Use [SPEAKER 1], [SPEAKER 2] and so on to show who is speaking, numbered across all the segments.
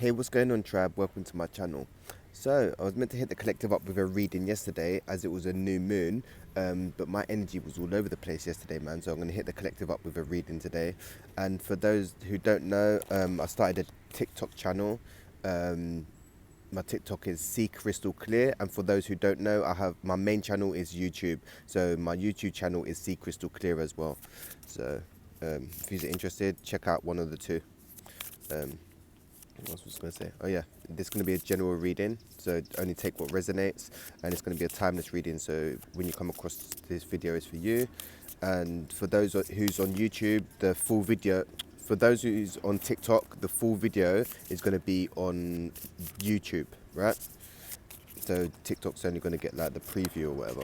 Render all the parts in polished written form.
[SPEAKER 1] Hey, what's going on, tribe? Welcome to my channel. So, I was meant to hit the collective up with a reading yesterday as it was a new moon, but my energy was all over the place yesterday, man. So, I'm going to hit the collective up with a reading today. And for those who don't know, I started a TikTok channel. My TikTok is See Crystal Clear, and for those who don't know, I have my main channel is YouTube. So, my YouTube channel is See Crystal Clear as well. So, if you're interested, check out one of the two. What was I going to say? Oh yeah, this is going to be a general reading, so only take what resonates, and it's going to be a timeless reading, so when you come across this video is for you. And for those who's on YouTube, the full video, for those who's on TikTok, the full video is going to be on YouTube, right? So TikTok's only going to get like the preview or whatever.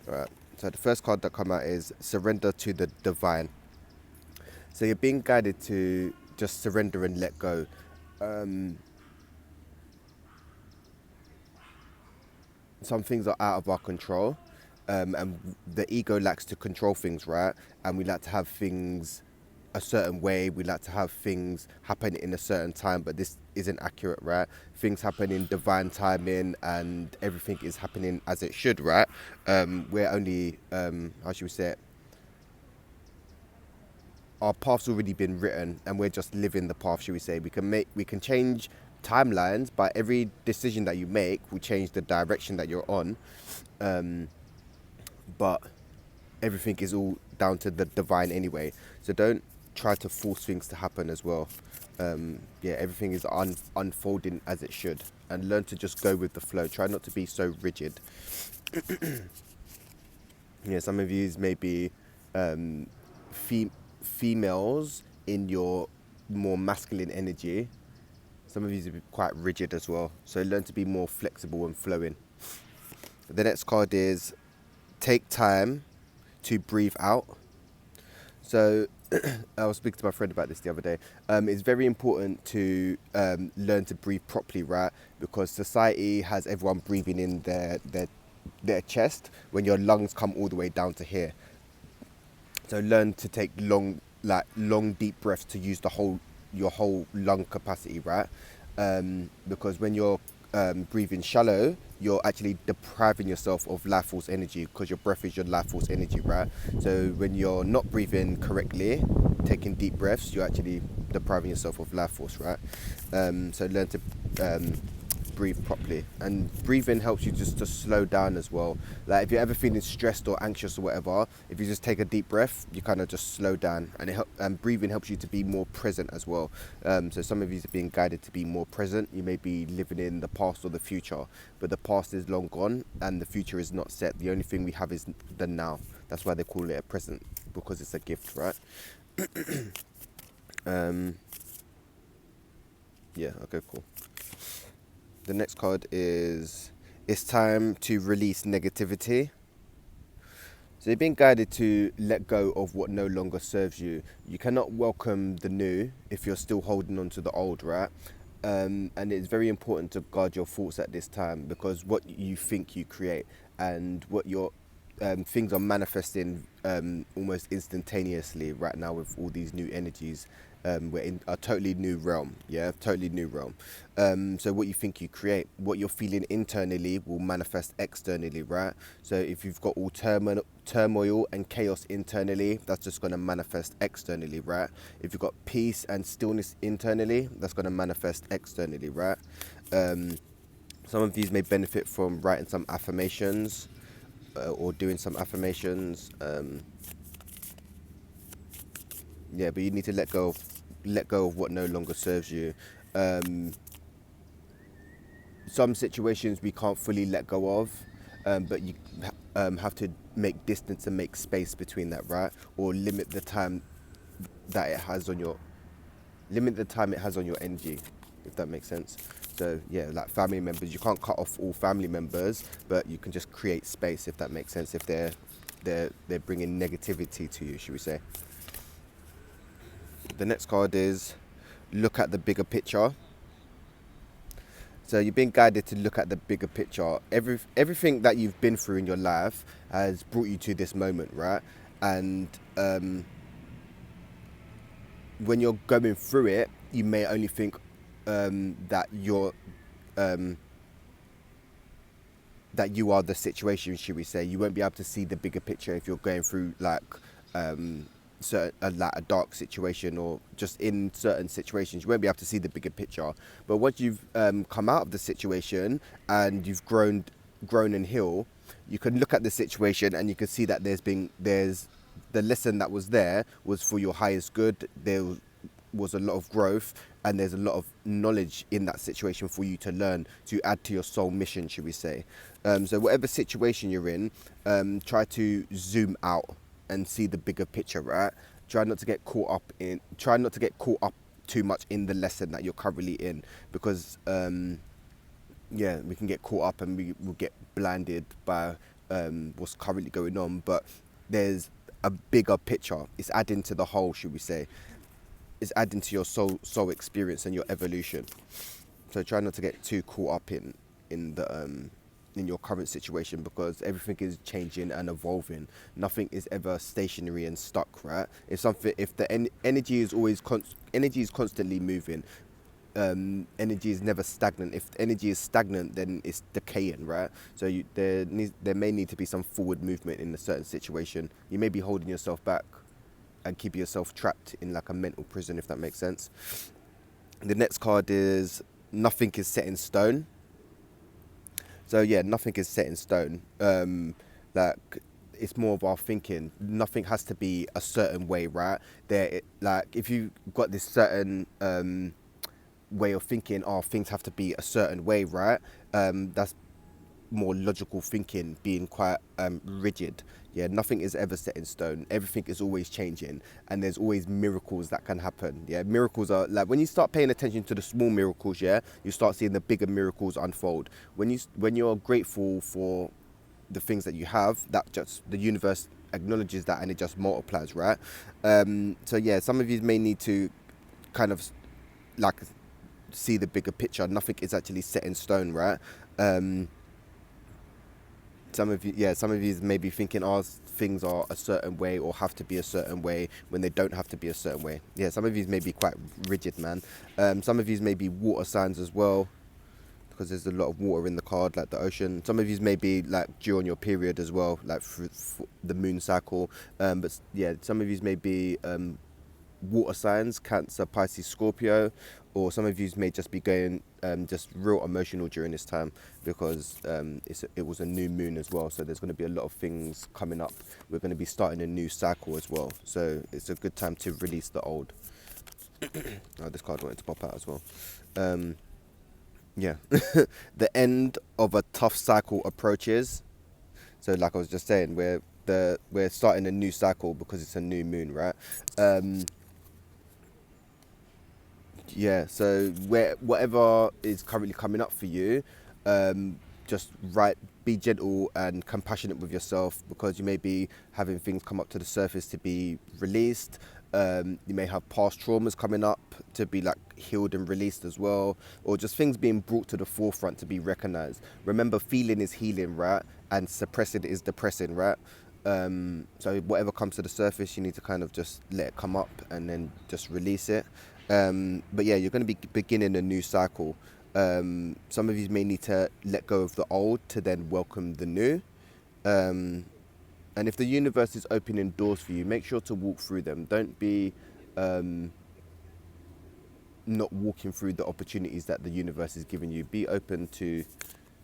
[SPEAKER 1] Alright, so the first card that come out is Surrender to the Divine. So you're being guided to just surrender and let go. Some things are out of our control, and the ego likes to control things, right? And we like to have things a certain way, we like to have things happen in a certain time, but this isn't accurate, right? Things happen in divine timing and everything is happening as it should, right? We're only, how should we say it? Our path's already been written and we're just living the path, should we say. We can change timelines, but every decision that you make will change the direction that you're on. But everything is all down to the divine anyway. So don't try to force things to happen as well. Yeah, everything is unfolding as it should. And learn to just go with the flow. Try not to be so rigid. Yeah, some of you may be females in your more masculine energy. Some of you are quite rigid as well, so learn to be more flexible and flowing. The next card is take time to breathe out. So I was speaking to my friend about this the other day. It's very important to learn to breathe properly, right? Because society has everyone breathing in their chest when your lungs come all the way down to here. So learn to take long deep breaths to use your whole lung capacity, right? Because when you're breathing shallow, you're actually depriving yourself of life force energy, because your breath is your life force energy, right? So when you're not breathing correctly, taking deep breaths, you're actually depriving yourself of life force, right? So learn to breathe properly, and breathing helps you just to slow down as well. Like if you're ever feeling stressed or anxious or whatever, if you just take a deep breath, you kind of just slow down, and breathing helps you to be more present as well. So some of you are being guided to be more present. You may be living in the past or the future, but the past is long gone and the future is not set. The only thing we have is the now. That's why they call it a present, because it's a gift, right? Yeah, okay, cool. The next card is, it's time to release negativity. So you're being guided to let go of what no longer serves you. You cannot welcome the new if you're still holding on to the old, right? And it's very important to guard your thoughts at this time, because what you think you create, and what your things are manifesting almost instantaneously right now with all these new energies. We're in a totally new realm, yeah, totally new realm. So what you think you create, what you're feeling internally will manifest externally, right? So if you've got all turmoil and chaos internally, that's just going to manifest externally, right? If you've got peace and stillness internally, that's going to manifest externally, right? Some of these may benefit from writing some affirmations or doing some affirmations. Yeah, but you need to let go of what no longer serves you. Some situations we can't fully let go of, but you have to make distance and make space between that, right? Or limit the time it has on your energy, if that makes sense. So yeah, like family members, you can't cut off all family members, but you can just create space, if that makes sense, if they're bringing negativity to you, should we say. The next card is look at the bigger picture. So you're being guided to look at the bigger picture. Everything that you've been through in your life has brought you to this moment, right? And when you're going through it, you may only think, that um, you are the situation, should we say. You won't be able to see the bigger picture if you're going through like like a dark situation, or just in certain situations you won't be able to see the bigger picture. But once you've come out of the situation and you've grown and healed, you can look at the situation and you can see that there's the lesson that was there was for your highest good. There was a lot of growth, and there's a lot of knowledge in that situation for you to learn, to add to your soul mission, should we say. So whatever situation you're in, try to zoom out and see the bigger picture, right? Try not to get caught up too much in the lesson that you're currently in, because we can get caught up and we will get blinded by what's currently going on. But there's a bigger picture. It's adding to the whole, should we say. It's adding to your soul experience and your evolution. So try not to get too caught up in your current situation, because everything is changing and evolving. Nothing is ever stationary and stuck, right? If the energy is constantly moving. Energy is never stagnant. If energy is stagnant, then it's decaying, right? So there may need to be some forward movement in a certain situation. You may be holding yourself back and keep yourself trapped in like a mental prison, if that makes sense. The next card is nothing is set in stone. So yeah, nothing is set in stone. Like, it's more of our thinking. Nothing has to be a certain way, right? Like if you've got this certain way of thinking, things have to be a certain way, right? That's more logical thinking, being quite rigid. Yeah, nothing is ever set in stone. Everything is always changing, and there's always miracles that can happen. Yeah, miracles are like, when you start paying attention to the small miracles, yeah, you start seeing the bigger miracles unfold. When you're grateful for the things that you have, that just the universe acknowledges that, and it just multiplies, right? So yeah, some of you may need to kind of like see the bigger picture. Nothing is actually set in stone, right? Some of you may be thinking, things are a certain way or have to be a certain way, when they don't have to be a certain way. Yeah, some of you may be quite rigid, man. Some of you may be water signs as well, because there's a lot of water in the card, like the ocean. Some of you may be like during your period as well, like through the moon cycle. But yeah, some of you may be water signs, Cancer, Pisces, Scorpio, or some of you may just be going just real emotional during this time, because it was a new moon as well. So there's going to be a lot of things coming up. We're going to be starting a new cycle as well. So it's a good time to release the old. This card wanted to pop out as well. Yeah. The end of a tough cycle approaches. So like I was just saying, we're starting a new cycle because it's a new moon, right? Yeah, so whatever is currently coming up for you, just be gentle and compassionate with yourself, because you may be having things come up to the surface to be released. You may have past traumas coming up to be like healed and released as well, or just things being brought to the forefront to be recognized. Remember, feeling is healing, right? And suppressing is depressing, right? So whatever comes to the surface, you need to kind of just let it come up and then just release it. But yeah, you're going to be beginning a new cycle. Some of you may need to let go of the old to then welcome the new. And if the universe is opening doors for you, make sure to walk through them. Don't be not walking through the opportunities that the universe is giving you. Be open to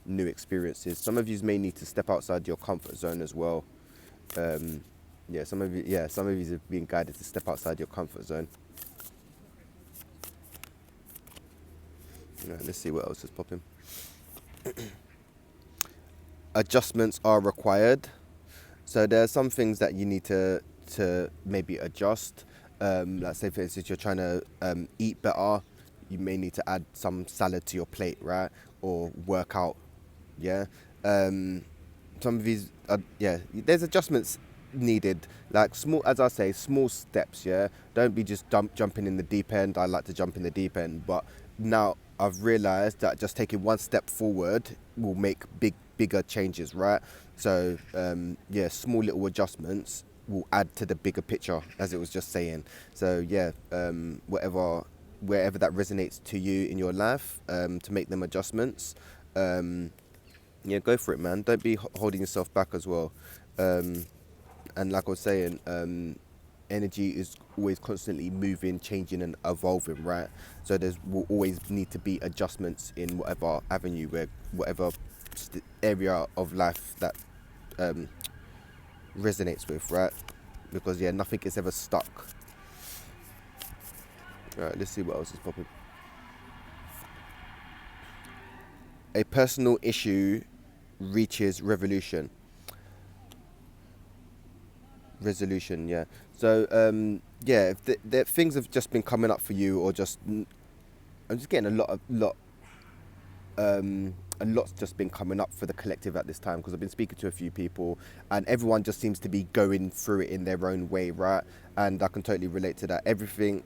[SPEAKER 1] new experiences. Some of you may need to step outside your comfort zone as well. Some of you are being guided to step outside your comfort zone. Right, let's see what else is popping. Adjustments are required. So there are some things that you need to maybe adjust. Like say for instance, you're trying to eat better. You may need to add some salad to your plate, right? Or work out. Yeah. Some of these, there's adjustments needed. Like small steps. Yeah. Don't be just jumping in the deep end. I like to jump in the deep end, but now I've realized that just taking one step forward will make bigger changes, right? So small little adjustments will add to the bigger picture, as it was just saying. So whatever wherever that resonates to you in your life, to make them adjustments. Yeah, go for it, man. Don't be holding yourself back as well. And like I was saying, energy is always constantly moving, changing, and evolving, right? So there's will always need to be adjustments in whatever avenue, whatever area of life that um, resonates with, right? Because yeah, nothing is ever stuck. Right, let's see what else is popping. A personal issue reaches resolution. Yeah. So yeah, if the things have just been coming up for you, or just I'm just getting a lot's just been coming up for the collective at this time, because I've been speaking to a few people, and everyone just seems to be going through it in their own way, right? And I can totally relate to that. Everything,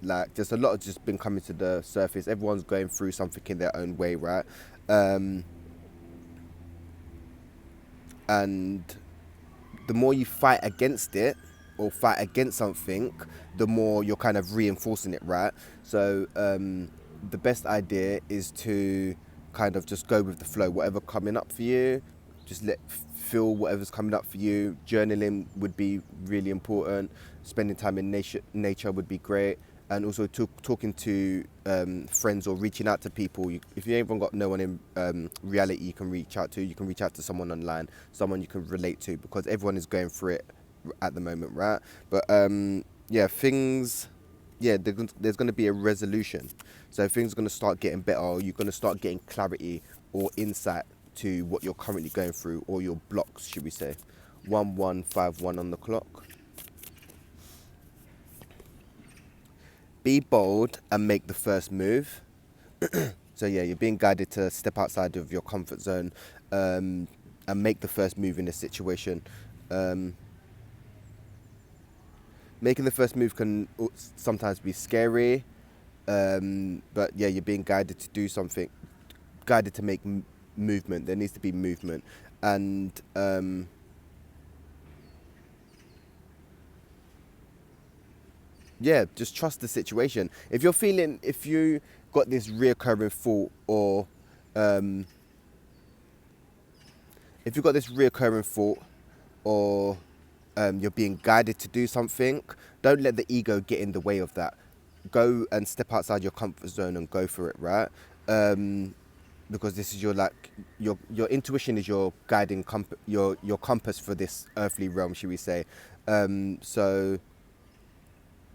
[SPEAKER 1] like, just a lot has just been coming to the surface. Everyone's going through something in their own way, right? And the more you fight against it, or fight against something, the more you're kind of reinforcing it, right? So the best idea is to kind of just go with the flow. Whatever coming up for you, just feel whatever's coming up for you. Journaling would be really important. Spending time in nature would be great. And also talking to friends, or reaching out to people. If you haven't got no one in reality you can reach out to someone online, someone you can relate to, because everyone is going through it at the moment, right? But yeah, there's going to be a resolution. So things are going to start getting better, or you're going to start getting clarity or insight to what you're currently going through, or your blocks, should we say. 1151 on the clock. Be bold and make the first move. So yeah, you're being guided to step outside of your comfort zone, and make the first move in a situation. Making the first move can sometimes be scary, but yeah, you're being guided to do something, guided to make movement. There needs to be movement, and yeah, just trust the situation. If you got this reoccurring thought, or if you've got this reoccurring thought, or you're being guided to do something, don't let the ego get in the way of that. Go and step outside your comfort zone and go for it, right? Because this is your intuition is your guiding your compass for this earthly realm, should we say. So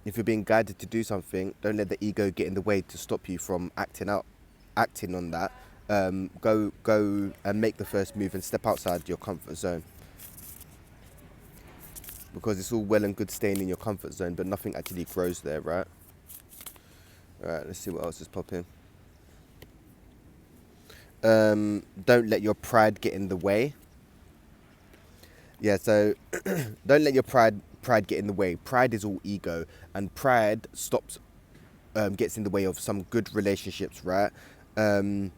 [SPEAKER 1] if you're being guided to do something, don't let the ego get in the way to stop you from acting on that. Go and make the first move and step outside your comfort zone. Because it's all well and good staying in your comfort zone, but nothing actually grows there, right? Alright, let's see what else is popping. Don't let your pride get in the way. Yeah, so don't let your pride get in the way. Pride is all ego, and pride gets in the way of some good relationships, right? So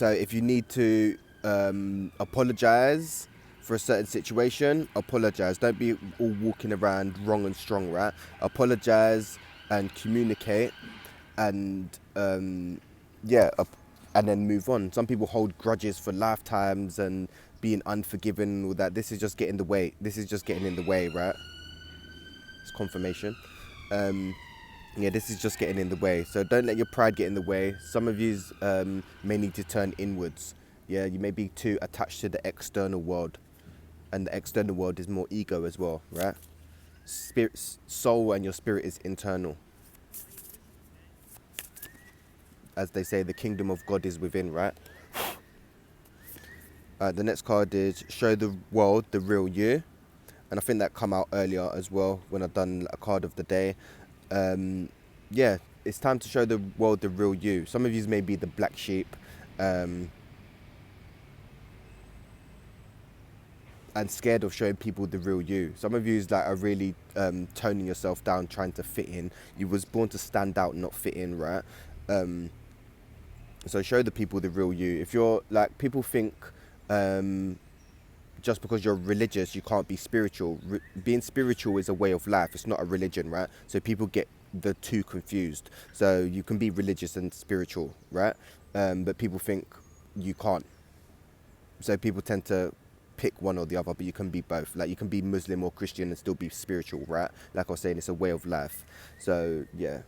[SPEAKER 1] if you need to apologize for a certain situation, apologize. Don't be all walking around wrong and strong, right? Apologize and communicate, and yeah, and then move on. Some people hold grudges for lifetimes and being unforgiven and all that. This is just getting in the way. Right? It's confirmation. Yeah, this is just getting in the way. So don't let your pride get in the way. Some of you may need to turn inwards. Yeah, you may be too attached to the external world, and the external world is more ego as well, right? Soul and your spirit is internal. As they say, the kingdom of God is within, right? The next card is show the world the real you. And I think that come out earlier as well when I've done a card of the day. Yeah, it's time to show the world the real you. Some of you may be the black sheep, and scared of showing people the real you. Some of you are really toning yourself down, trying to fit in. You was born to stand out, not fit in, right? So show the people the real you. If you're like, people think just because you're religious, you can't be spiritual. Being spiritual is a way of life. It's not a religion, right? So people get the two confused. So you can be religious and spiritual, right? But people think you can't. So people tend to pick one or the other, but you can be both. Like you can be Muslim or Christian and still be spiritual, right? Like I was saying, it's a way of life. So yeah.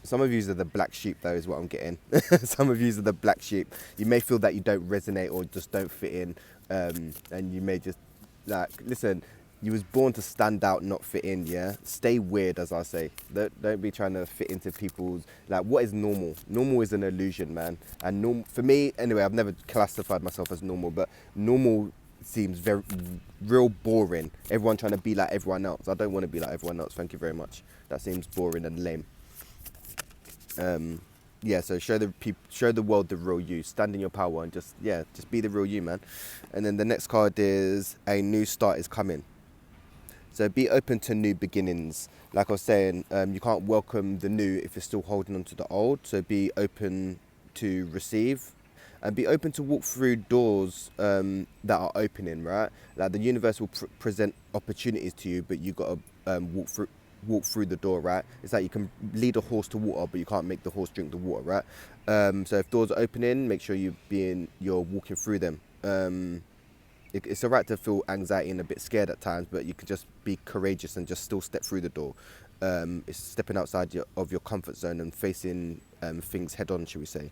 [SPEAKER 1] Some of you are the black sheep, though, is what I'm getting. Some of you are the black sheep. You may feel that you don't resonate or just don't fit in, and you may just like listen. You was born to stand out, not fit in. Yeah, stay weird, as I say. Don't be trying to fit into people's like. What is normal? Normal is an illusion, man. And normal for me, anyway. I've never classified myself as normal, but normal seems very real boring. Everyone trying to be like everyone else. I don't want to be like everyone else. Thank you very much. That seems boring and lame. Yeah, so show the world the real you. Stand in your power and just be the real you, man. And then the next card is a new start is coming. So be open to new beginnings. Like I was saying, you can't welcome the new if you're still holding on to the old. So be open to receive, and be open to walk through doors that are opening. Right, like the universe will present opportunities to you, but you got to walk through the door, right? It's like you can lead a horse to water, but you can't make the horse drink the water, right? So if doors are opening, make sure you're walking through them. It's alright to feel anxiety and a bit scared at times, but you can just be courageous and just still step through the door. It's stepping outside of your comfort zone and facing things head on, should we say?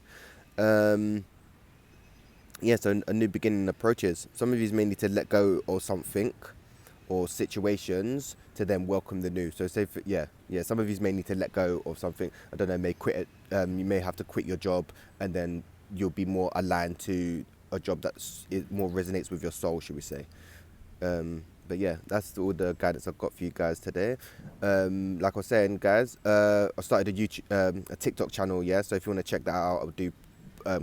[SPEAKER 1] So a new beginning approaches. Some of you may need to let go of something or situations to then welcome the new. So say some of you may need to let go of something. I don't know, may quit it. You may have to quit your job, and then you'll be more aligned to a job it more resonates with your soul, should we say. But yeah, that's all the guidance I've got for you guys today. Like I was saying, guys, I started a TikTok channel, so if you want to check that out, I'll do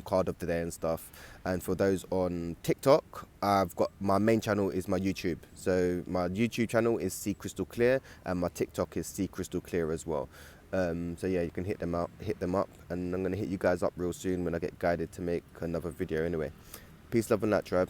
[SPEAKER 1] card of the day and stuff. And for those on TikTok, I've got my main channel is my YouTube. So my YouTube channel is See Crystal Clear, and my TikTok is See Crystal Clear as well. So yeah, you can hit them up, and I'm gonna hit you guys up real soon when I get guided to make another video. Anyway, peace, love, and that, tribe.